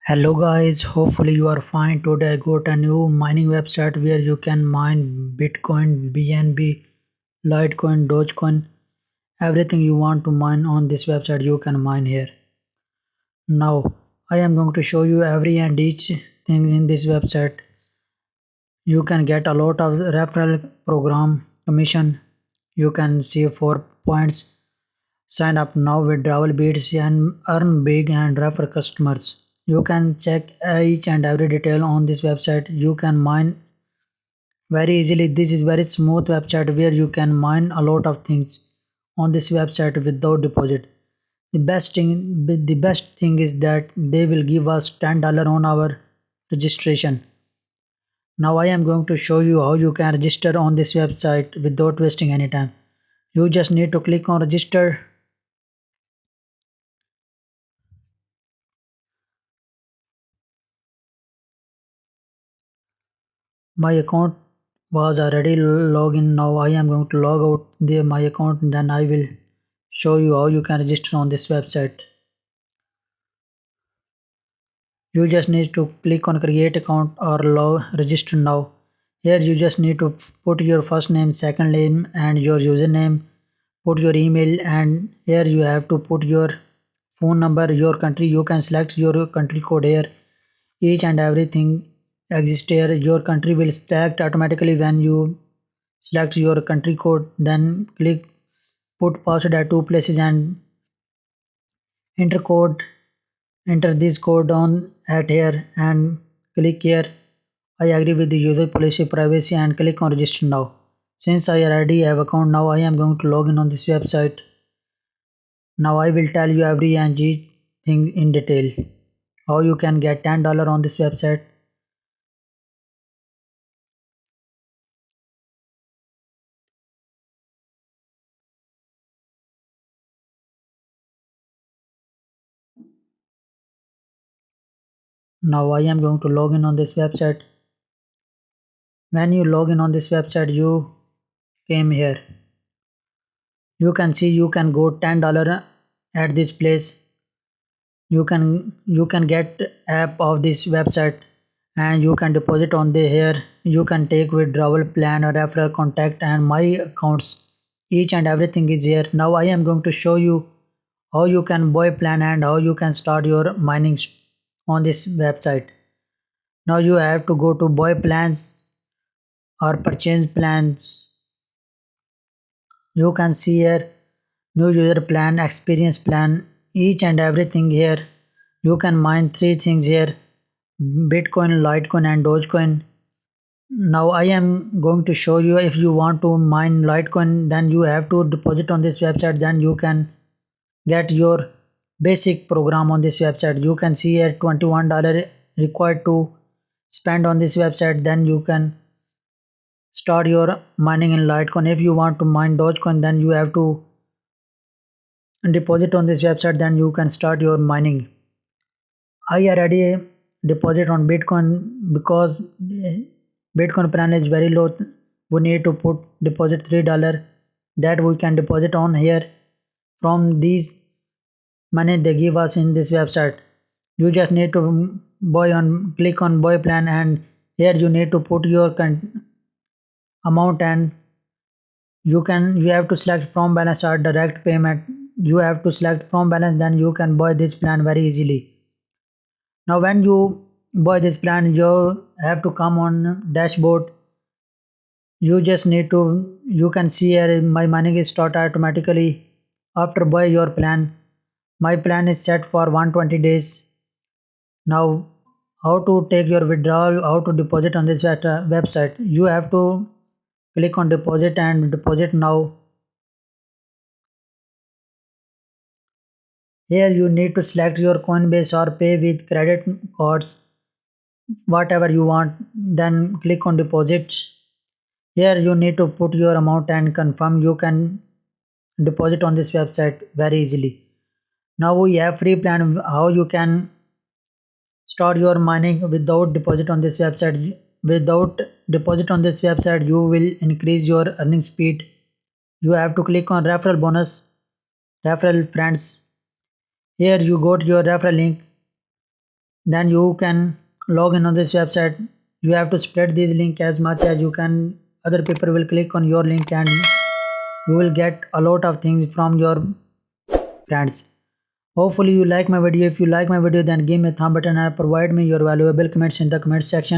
Hello guys, hopefully you are fine. Today I got a new mining website where you can mine Bitcoin, BNB, Litecoin, Dogecoin, everything you want to mine on this website you can mine here. Now I am going to show you every and each thing in this website. You can get a lot of referral program commission. You can see 4 points. Sign up now with withdrawal beats and earn big and refer customers. You can check each and every detail on this website. You can mine very easily. This is very smooth website where you can mine a lot of things on this website without deposit. The best thing is that they will give us $10 on our registration. Now I am going to show you how you can register on this website without wasting any time. You just need to click on register. My account was already logged in. Now I am going to log out my account, then I will show you how you can register on this website. You just need to click on create account or register now. Here you just need to put your first name, second name and your username, put your email, and here you have to put your phone number, your country. You can select your country code here. Each and everything exists here. Your country will select automatically when you select your country code. Then click put password at two places and enter code. Enter this code on at here and click here. I agree with the user policy privacy and click on register now. Since I already have account, now I am going to log in on this website. Now I will tell you every and each thing in detail. How you can get $10 on this website. Now I am going to log in on this website. When you log in on this website, you came here. You can see you can go $10 at this place. You can get app of this website and you can deposit on the here. You can take withdrawal plan or referral contact and my accounts. Each and everything is here. Now I am going to show you how you can buy plan and how you can start your mining on this website. Now you have to go to buy plans or purchase plans. You can see here new user plan, experience plan, each and everything here. You can mine three things here: Bitcoin, Litecoin and Dogecoin. Now I am going to show you. If you want to mine Litecoin, then you have to deposit on this website. Then you can get your basic program on this website. You can see here $21 required to spend on this website. Then you can start your mining in Litecoin. If you want to mine Dogecoin, then you have to deposit on this website. Then you can start your mining. I already deposit on Bitcoin because Bitcoin plan is very low. We need to put deposit $3 that we can deposit on here from these money they give us in this website. You just need to click on buy plan and here you need to put your amount and you have to select from balance or direct payment. You have to select from balance, then you can buy this plan very easily. Now when you buy this plan, you have to come on dashboard. You just need to you can see here my money is start automatically after buy your plan. My plan is set for 120 days. Now how to take your withdrawal, how to deposit on this website. You have to click on deposit and deposit now. Here you need to select your Coinbase or pay with credit cards, whatever you want, then click on deposit. Here you need to put your amount and confirm. You can deposit on this website very easily. Now we have free plan how you can start your mining without deposit on this website. Without deposit on this website, you will increase your earning speed. You have to click on referral bonus, referral friends. Here you got your referral link. then you can log in on this website. You have to spread this link as much as you can. Other people will click on your link and you will get a lot of things from your friends. Hopefully you like my video. If you like my video, then give me a thumb button and provide me your valuable comments in the comment section.